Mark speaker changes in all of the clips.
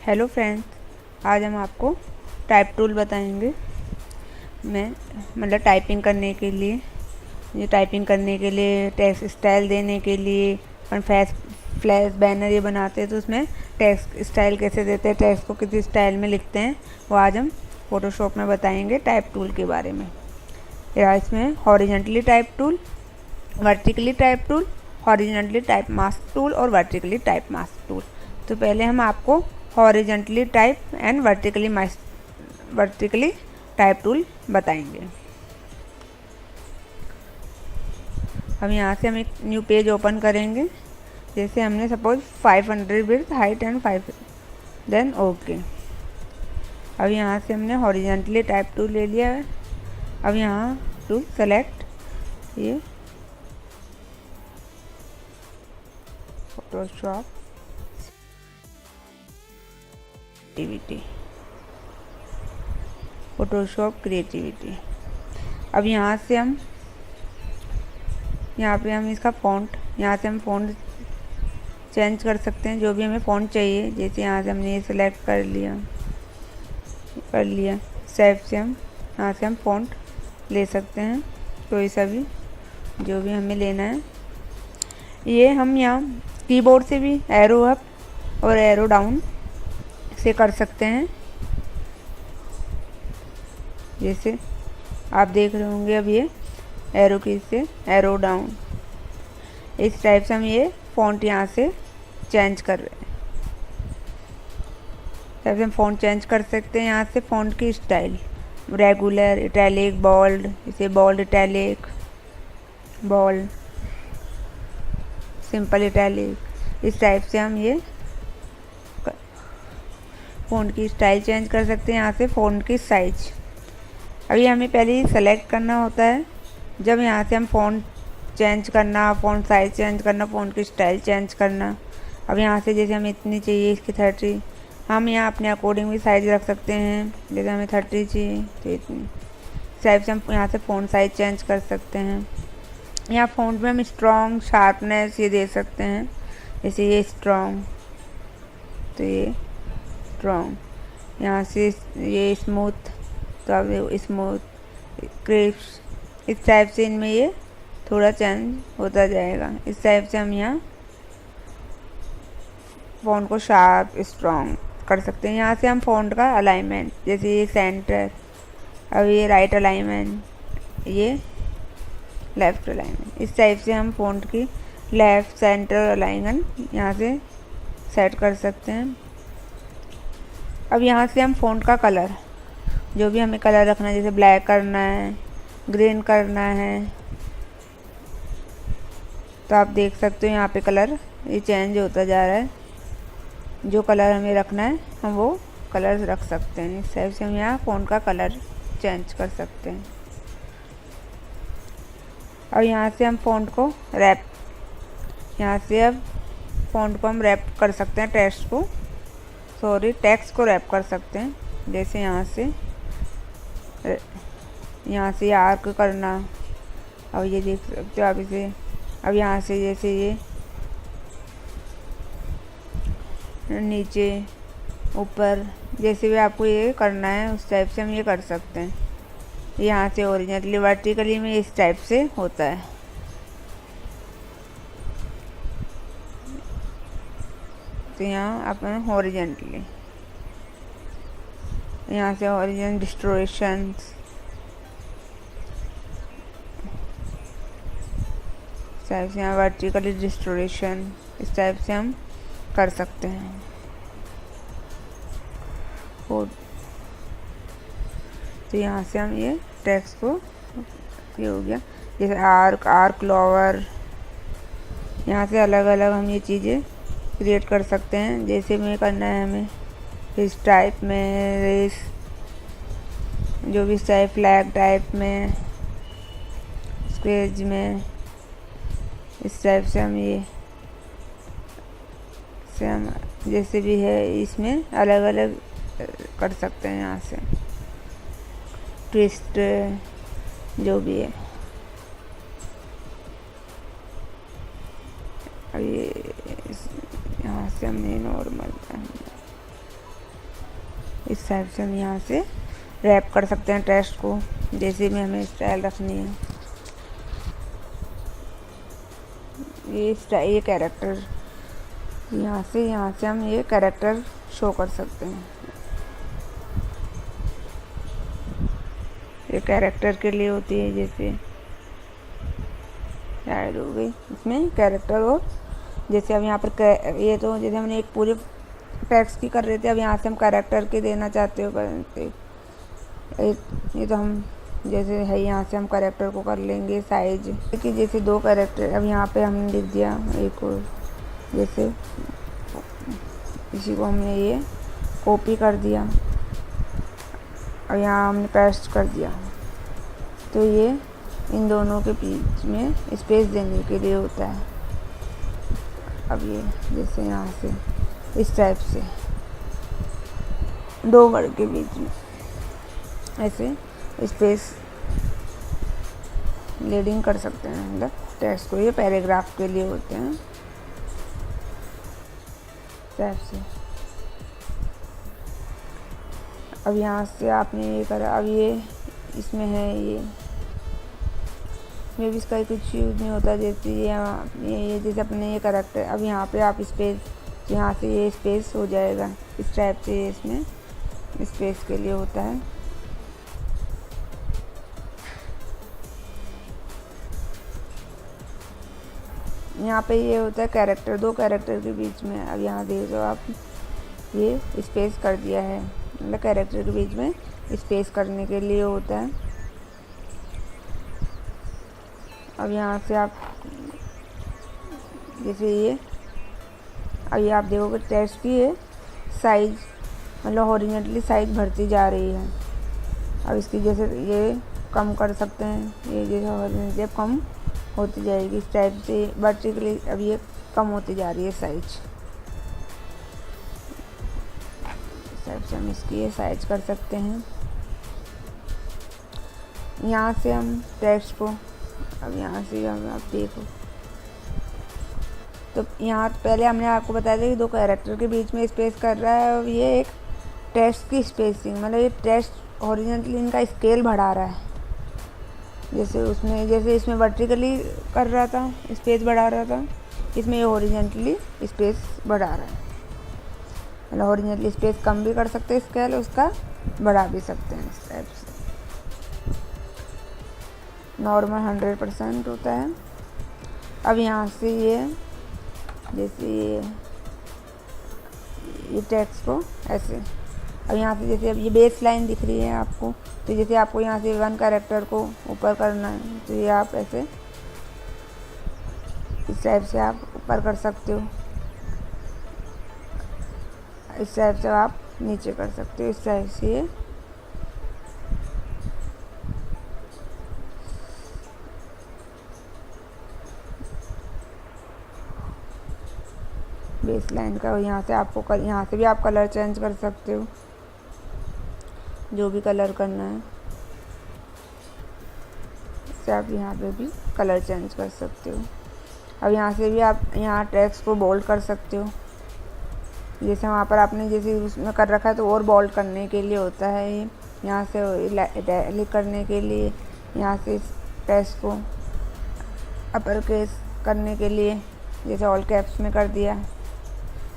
Speaker 1: Hello friends, आज हम आपको टाइप टूल बताएंगे। मतलब टाइपिंग करने के लिए, टेक्स्ट स्टाइल देने के लिए अपन फ्लैश बैनर ये बनाते हैं तो उसमें टेक्स्ट स्टाइल कैसे देते हैं, टेक्स्ट को किस स्टाइल में लिखते हैं, वो आज हम फोटोशॉप में बताएंगे टाइप टूल के बारे में। या इसमें horizontally type tool, vertically type tool, horizontally type mask tool और वर्टिकली टाइप मास्क टूल। तो पहले हम आपको horizontally type and vertically type tool बताएंगे। अब यहाँ से हम एक न्यू पेज ओपन करेंगे। जैसे हमने suppose 500 width height and 5, then okay. अब यहाँ से हमने हॉरिजॉन्टली टाइप टूल ले लिया है। अब यहाँ टू सेलेक्ट ये फोटोशॉप क्रिएटिविटी। अब यहाँ से हम इसका फ़ॉन्ट, यहाँ से हम फ़ॉन्ट चेंज कर सकते हैं, जो भी हमें फ़ॉन्ट चाहिए। जैसे यहाँ से हमने ये सिलेक्ट कर लिया सेव से हम यहाँ से हम फ़ॉन्ट ले सकते हैं, कोई सा भी जो भी हमें लेना है। ये हम यहाँ कीबोर्ड से भी एरो अप और एरो डाउन से कर सकते हैं। जैसे आप देख रहे होंगे, अब ये एरो की से एरो डाउन, इस टाइप से हम ये फ़ॉन्ट यहाँ से चेंज कर रहे हैं। तब हम फ़ॉन्ट चेंज कर सकते हैं। यहाँ से फ़ॉन्ट की स्टाइल रेगुलर, इटैलिक, बोल्ड, इसे bold italic, bold, simple italic, इस टाइप से हम ये फ़ॉन्ट की स्टाइल चेंज कर सकते हैं। यहाँ से फ़ॉन्ट की साइज, अभी हमें पहले ही सेलेक्ट करना होता है। जब यहाँ से हम फ़ॉन्ट चेंज करना, फ़ॉन्ट साइज चेंज करना, फ़ॉन्ट की स्टाइल चेंज करना। अब यहाँ से जैसे हमें इतनी चाहिए, इसकी 30, हम यहाँ अपने अकॉर्डिंग भी साइज रख सकते हैं। जैसे हमें 30 चाहिए तो इतनी साइज से हम यहाँ से फ़ॉन्ट साइज चेंज कर सकते हैं। यहाँ फ़ॉन्ट में हम स्ट्रॉन्ग, शार्पनेस ये दे सकते हैं। जैसे ये स्ट्रॉन्ग, तो ये स्ट्रॉन्ग, यहाँ से ये स्मूथ, तो अब स्मूथ, क्रिप्स, इस टाइप से इनमें ये थोड़ा चेंज होता जाएगा। इस टाइप से हम यहाँ फ़ॉन्ट को शार्प, स्ट्रॉन्ग कर सकते हैं। यहाँ से हम फ़ॉन्ट का अलाइनमेंट, जैसे ये सेंटर, अब ये राइट अलाइनमेंट, ये लेफ़्ट अलाइनमेंट, इस टाइप से हम फ़ॉन्ट की लेफ़्ट, सेंटर अलाइनमेंट यहाँ से सेट कर सकते हैं। अब यहाँ से हम फ़ॉन्ट का कलर, जो भी हमें कलर रखना है, जैसे ब्लैक करना है, ग्रीन करना है, तो आप देख सकते हो यहाँ पे कलर ये चेंज होता जा रहा है। जो कलर हमें रखना है हम वो कलर रख सकते हैं। इस टाइप से हम यहाँ फ़ॉन्ट का कलर चेंज कर सकते हैं। और यहाँ से हम फ़ॉन्ट को रैप, यहाँ से अब फ़ॉन्ट को हम रैप कर सकते हैं, टेक्स्ट को रैप कर सकते हैं। जैसे यहाँ से आर्क करना, अब ये देख सकते हो आप इसे। अब यहाँ से जैसे ये नीचे ऊपर, जैसे भी आपको ये करना है उस टाइप से हम ये कर सकते हैं। यहाँ से ओरिजिनली वर्टिकली में इस टाइप से होता है। तो यहाँ अपन हॉरिजॉन्टली, यहाँ से हॉरिजॉन्टल डिस्टोरेशंस, इस टाइप से यहाँ वर्टिकली डिस्टोरेशन, इस टाइप से हम कर सकते हैं। तो यहाँ से हम ये टेक्स्ट को, ये हो गया। जैसे आर्क लोअर, यहाँ से अलग अलग हम ये चीज़ें क्रिएट कर सकते हैं। जैसे में करना है हमें इस टाइप में, रेस, जो भी टाइप, फ्लैग टाइप में, स्क्वेज में, इस टाइप से हम ये जैसे भी है इसमें अलग अलग कर सकते हैं। यहाँ से ट्विस्ट, जो भी है। अब ये यहाँ से हमने नॉर्मल इस टाइप से हम यहाँ से रैप कर सकते हैं टेक्स्ट को, जैसे भी हमें स्टाइल रखनी है। ये कैरेक्टर यहाँ से हम ये कैरेक्टर शो कर सकते हैं। ये कैरेक्टर के लिए होती है, जैसे ऐड हो गई इसमें कैरेक्टर। और जैसे अब यहाँ पर ये तो जैसे हमने एक पूरे टेक्स्ट की कर रहे थे, अब यहाँ से हम कैरेक्टर के देना चाहते हो करते। ये तो हम जैसे है, यहाँ से हम कैरेक्टर को कर लेंगे साइज कि जैसे 2 कैरेक्टर। अब यहाँ पे हमने लिख दिया एक और, जैसे इसी को हमने ये कॉपी कर दिया और यहाँ हमने पेस्ट कर दिया। तो ये इन दोनों के बीच में स्पेस देने के लिए होता है। अब ये जैसे यहाँ से इस टाइप से 2 वर्ड के बीच में ऐसे स्पेस लीडिंग कर सकते हैं, मतलब टेक्स्ट को। ये पैराग्राफ के लिए होते हैं टाइप से। अब यहाँ से आपने ये करा, अब ये इसमें है, ये इसमें भी इसका कुछ यूज़ नहीं होता। जैसे ये जैसे अपने ये करेक्टर, अब यहाँ पे आप स्पेस, यहाँ से ये स्पेस हो जाएगा इस टाइप से। ये इसमें स्पेस के लिए होता है। यहाँ पे ये होता है कैरेक्टर, 2 कैरेक्टर के बीच में। अब यहाँ देखो आप, ये स्पेस कर दिया है, मतलब कैरेक्टर के बीच में स्पेस करने के लिए होता है। अब यहाँ से आप जैसे ये, अब ये आप देखोगे टेक्स्ट की ये साइज, मतलब हॉरिजॉन्टली साइज बढ़ती जा रही है। अब इसकी जैसे ये कम कर सकते हैं, ये जैसे हॉरिजॉन्टली कम होती जाएगी इस टाइप से। वर्टिकली अब ये कम होती जा रही है साइज। इस टाइप से हम इसकी ये साइज कर सकते हैं। यहाँ से हम टेक्स्ट को, अब यहाँ से हम आप देखो, तो यहाँ पहले हमने आपको बताया था कि 2 कैरेक्टर के बीच में स्पेस कर रहा है। और ये एक टेक्स्ट की स्पेसिंग, मतलब ये टेक्स्ट हॉरिजॉन्टली इनका स्केल बढ़ा रहा है। जैसे इसमें वर्टिकली कर रहा था, स्पेस बढ़ा रहा था, इसमें ये हॉरिजॉन्टली स्पेस बढ़ा रहा है। मतलब हॉरिजॉन्टली स्पेस कम भी कर सकते हैं स्केल, उसका बढ़ा भी सकते हैं इस टाइप से। नॉर्मल 100% होता है। अब यहाँ से ये जैसे ये टेक्स्ट को ऐसे, अब यहाँ से जैसे अब ये बेस लाइन दिख रही है आपको, तो जैसे आपको यहाँ से 1 कैरेक्टर को ऊपर करना है, तो ये आप ऐसे इस टाइप से आप ऊपर कर सकते हो, इस टाइप से आप नीचे कर सकते हो, इस टाइप से ये बेस लाइन का। यहाँ से आपको यहाँ से भी आप कलर चेंज कर सकते हो, जो भी कलर करना है इससे आप यहाँ पे भी कलर चेंज कर सकते हो। अब यहाँ से भी आप यहाँ टेक्स्ट को बोल्ड कर सकते हो, जैसे वहाँ पर आपने जैसे उसमें कर रखा है तो और बोल्ड करने के लिए होता है ये। यहाँ से इटैलिक करने के लिए, यहाँ से टेक्स्ट को अपर केस करने के लिए जैसे ऑल कैप्स में कर दिया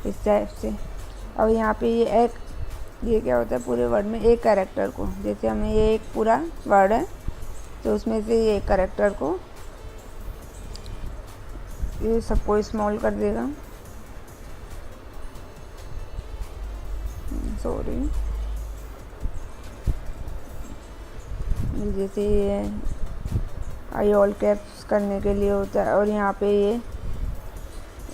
Speaker 1: इस टाइप से। और यहाँ पे ये क्या होता है, पूरे वर्ड में एक कैरेक्टर को, जैसे हमें ये एक पूरा वर्ड है तो उसमें से ये एक कैरेक्टर को ये सबको स्मॉल कर देगा, सॉरी, जैसे ये ऑल कैप्स करने के लिए होता है। और यहाँ पे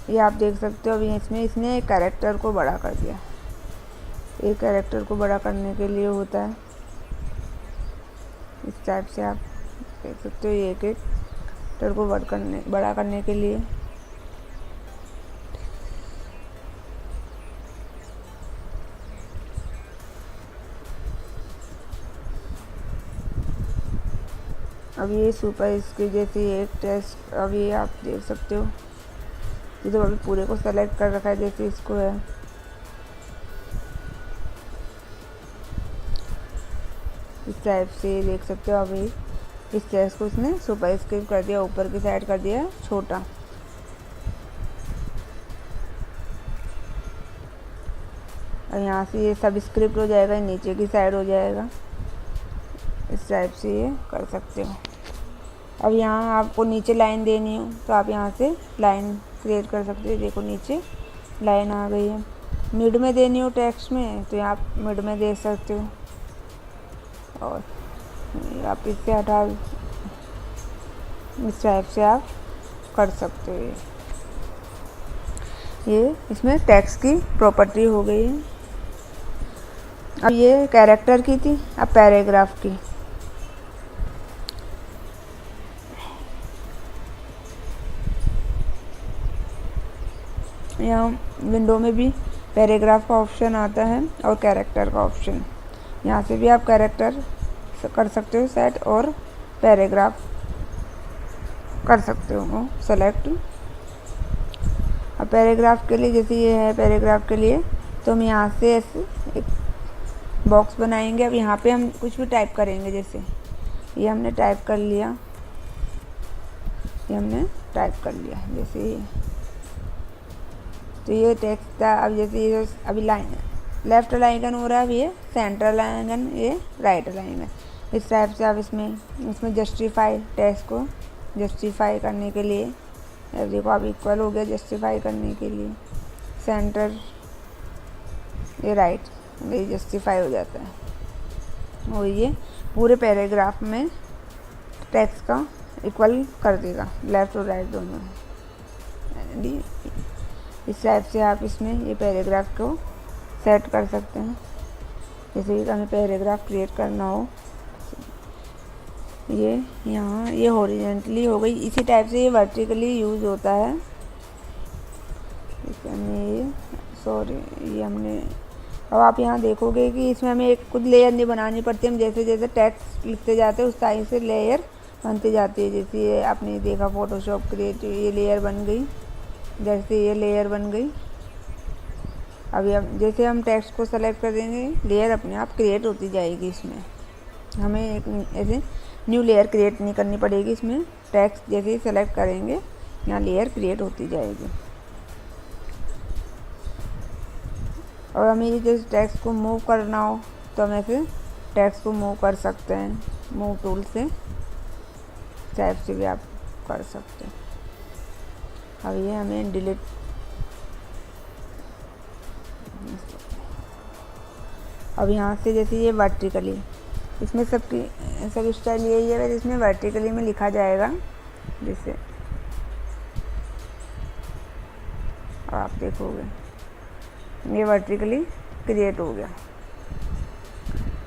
Speaker 1: ये आप देख सकते हो, अभी इसने एक कैरेक्टर को बड़ा कर दिया, एक कैरेक्टर को बड़ा करने के लिए होता है इस टाइप से। आप देख सकते हो ये एक कैरेक्टर को बड़ा करने के लिए। अब ये सुपर इसके जैसे एक टेक्स्ट, अब ये आप देख सकते हो, ये तो अभी पूरे को सेलेक्ट कर रखा है जैसे इसको है। इस टाइप से देख सकते हो। अभी इस टेक्स्ट को उसने सुपरस्क्रिप्ट कर दिया, ऊपर की साइड कर दिया छोटा। और यहाँ से ये सब स्क्रिप्ट हो जाएगा, नीचे की साइड हो जाएगा। इस टाइप से ये कर सकते हो। अब यहाँ आपको नीचे लाइन देनी हो तो आप यहाँ से लाइन क्रिएट कर सकते हो। देखो नीचे लाइन आ गई है। मिड में देनी हो टेक्स्ट में तो यहाँ आप मिड में दे सकते हो, और आप इससे हटा, इस टाइप से आप कर सकते हो। ये इसमें टेक्स्ट की प्रॉपर्टी हो गई है। अब ये कैरेक्टर की थी, अब पैराग्राफ की। यहाँ विंडो में भी पैराग्राफ का ऑप्शन आता है और कैरेक्टर का ऑप्शन। यहाँ से भी आप कैरेक्टर कर सकते हो सेट और पैराग्राफ कर सकते हो सेलेक्ट। अब पैराग्राफ के लिए जैसे ये है, पैराग्राफ के लिए तो हम यहाँ से ऐसे एक बॉक्स बनाएंगे। अब यहाँ पे हम कुछ भी टाइप करेंगे, जैसे ये हमने टाइप कर लिया, ये हमने टाइप कर लिया जैसे ये, तो ये टेक्स्ट था। अब जैसे ये अभी लाइन लेफ्ट अलाइनमेंट हो रहा है, अब ये सेंटर अलाइनमेंट, ये राइट अलाइनमेंट। इस टाइप से आप इसमें जस्टिफाई, टेक्स्ट को जस्टिफाई करने के लिए, अब देखो अब इक्वल हो गया जस्टिफाई करने के लिए। सेंटर ये राइट, ये जस्टिफाई हो जाता है। और ये पूरे पैराग्राफ में टेक्स्ट का इक्वल कर देगा, लेफ़्ट और राइट दोनों। इस टाइप से आप इसमें ये पैराग्राफ को सेट कर सकते हैं। जैसे कि हमें पैराग्राफ क्रिएट करना हो, ये यहाँ ये हॉरिजॉन्टली हो गई। इसी टाइप से ये वर्टिकली यूज़ होता है। ये हमने अब आप यहाँ देखोगे कि इसमें हमें एक खुद लेयर नहीं बनानी पड़ती। हम जैसे जैसे टेक्स्ट लिखते जाते हैं उस टाइप से लेयर बनती जाती है। जैसे ये आपने देखा फोटोशॉप क्रिएट, ये लेयर बन गई, जैसे ये लेयर बन गई। अभी हम जैसे हम टेक्स्ट को सेलेक्ट कर देंगे, लेयर अपने आप क्रिएट होती जाएगी। इसमें हमें एक ऐसे न्यू लेयर क्रिएट नहीं करनी पड़ेगी। इसमें टेक्स्ट जैसे ही सेलेक्ट करेंगे यहाँ लेयर क्रिएट होती जाएगी। और हमें ये जैसे टेक्स्ट को मूव करना हो तो हम ऐसे टेक्स्ट को मूव कर सकते हैं, मूव टूल से टाइप से भी आप कर सकते हैं। अब ये हमें डिलीट, अब यहाँ से जैसे ये वर्टिकली, इसमें सब स्टाइल यही है, इसमें वर्टिकली में लिखा जाएगा। जैसे आप देखोगे ये वर्टिकली क्रिएट हो गया।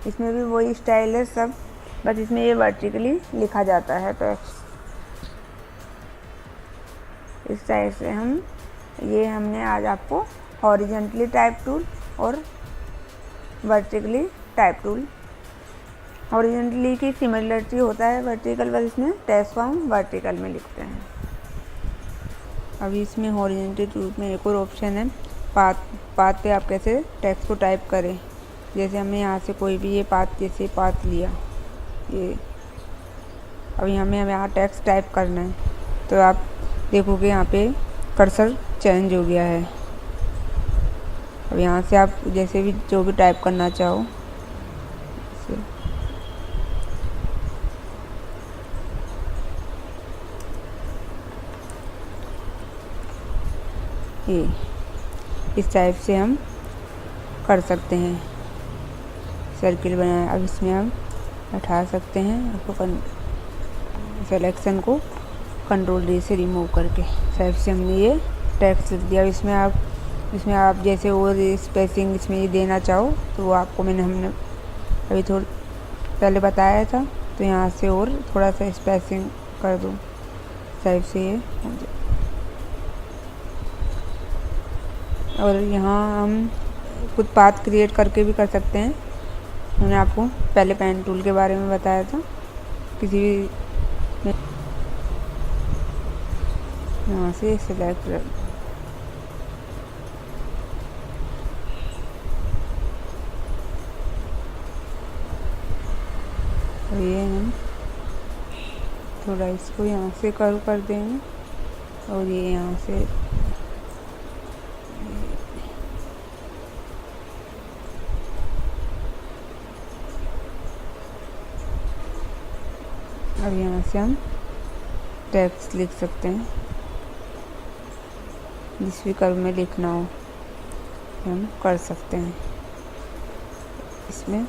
Speaker 1: इसमें भी वही स्टाइल है सब, बस इसमें ये वर्टिकली लिखा जाता है टेक्स्ट। इस टाइप से हमने आज आपको हॉरिजॉन्टली टाइप टूल और वर्टिकली टाइप टूल, हॉरिजॉन्टली की सिमिलरिटी होता है वर्टिकल, बस इसमें टेक्स्ट को हम वर्टिकल में लिखते हैं। अभी इसमें हॉरिजॉन्टली टूल में एक और ऑप्शन है पाथ पे आप कैसे टेक्स्ट को टाइप करें। जैसे हमने यहाँ से कोई भी ये पाथ, जैसे पाथ लिया ये, अभी हमें यहाँ टेक्स्ट टाइप करना है तो आप देखोगे यहाँ पे कर्सर चेंज हो गया है। अब यहाँ से आप जैसे भी जो भी टाइप करना चाहो ये इस टाइप से हम कर सकते हैं। सर्किल बनाए, अब इसमें हम हटा सकते हैं आपको सिलेक्शन को कंट्रोल डी से रिमूव करके। टाइप से हमने ये टेक्स्ट लिख दिया। इसमें आप जैसे और स्पेसिंग इसमें ये देना चाहो तो वो आपको हमने अभी थोड़ा पहले बताया था, तो यहाँ से और थोड़ा सा स्पेसिंग कर दूँ। टाइप से ये हो जाए। और यहाँ हम खुद पाथ क्रिएट करके भी कर सकते हैं। मैंने आपको पहले पेन टूल के बारे में बताया था। किसी भी यहाँ से सिलेक्ट और ये हम थोड़ा इसको यहाँ से कर्व कर देंगे और ये यहाँ से अब यहाँ से हम टेक्स्ट लिख सकते हैं, जिस भी कर्व में लिखना हो हम कर सकते हैं। इसमें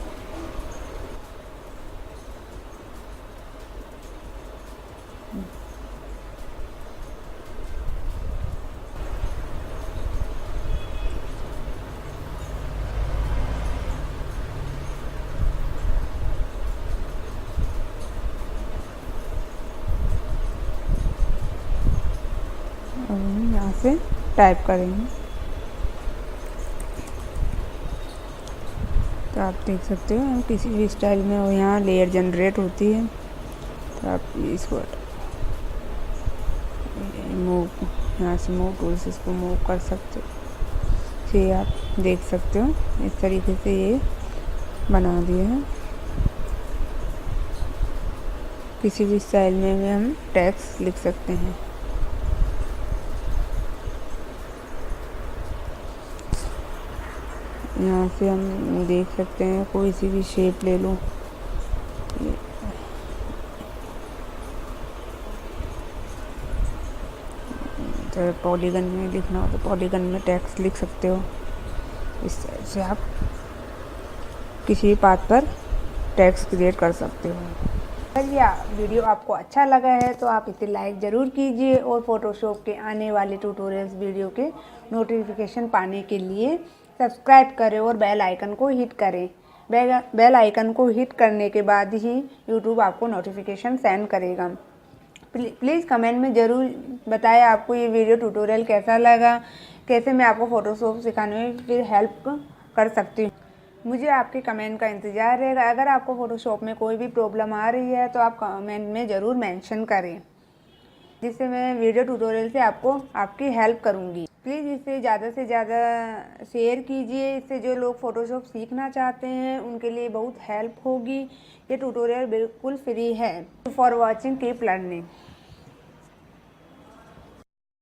Speaker 1: यहाँ से टाइप करेंगे तो आप देख सकते हो किसी भी स्टाइल में और यहाँ लेयर जनरेट होती है, तो आप इसको मूव, यहाँ से मूव टूल से इसको मूव कर सकते हो। ये आप देख सकते हो इस तरीके से ये बना दिए हैं। किसी भी स्टाइल में भी हम टेक्स्ट लिख सकते हैं। यहाँ से हम देख सकते हैं कोई सी भी शेप ले लो, तो पॉलीगन में लिखना हो तो पॉलीगन में टेक्स्ट लिख सकते हो। इस तरह से आप किसी भी पाथ पर टेक्स्ट क्रिएट कर सकते हो। चलिए वीडियो आपको अच्छा लगा है तो आप इसे लाइक ज़रूर कीजिए और फ़ोटोशॉप के आने वाले ट्यूटोरियल्स वीडियो के नोटिफिकेशन पाने के लिए सब्सक्राइब करें और बेल आइकन को हिट करें। बेल आइकन को हिट करने के बाद ही यूट्यूब आपको नोटिफिकेशन सेंड करेगा। प्लीज़ कमेंट में ज़रूर बताएं आपको ये वीडियो ट्यूटोरियल कैसा लगा, कैसे मैं आपको फ़ोटोशॉप सिखाने में फिर हेल्प कर सकती हूँ। मुझे आपके कमेंट का इंतज़ार रहेगा। अगर आपको फ़ोटोशॉप में कोई भी प्रॉब्लम आ रही है तो आप कमेंट में ज़रूर मेंशन करें, जिससे मैं वीडियो ट्यूटोरियल से आपको आपकी हेल्प करूँगी। प्लीज़ इसे ज़्यादा से ज़्यादा शेयर कीजिए, इससे जो लोग फ़ोटोशॉप सीखना चाहते हैं उनके लिए बहुत हेल्प होगी। ये ट्यूटोरियल बिल्कुल फ्री है। For watching keep learning.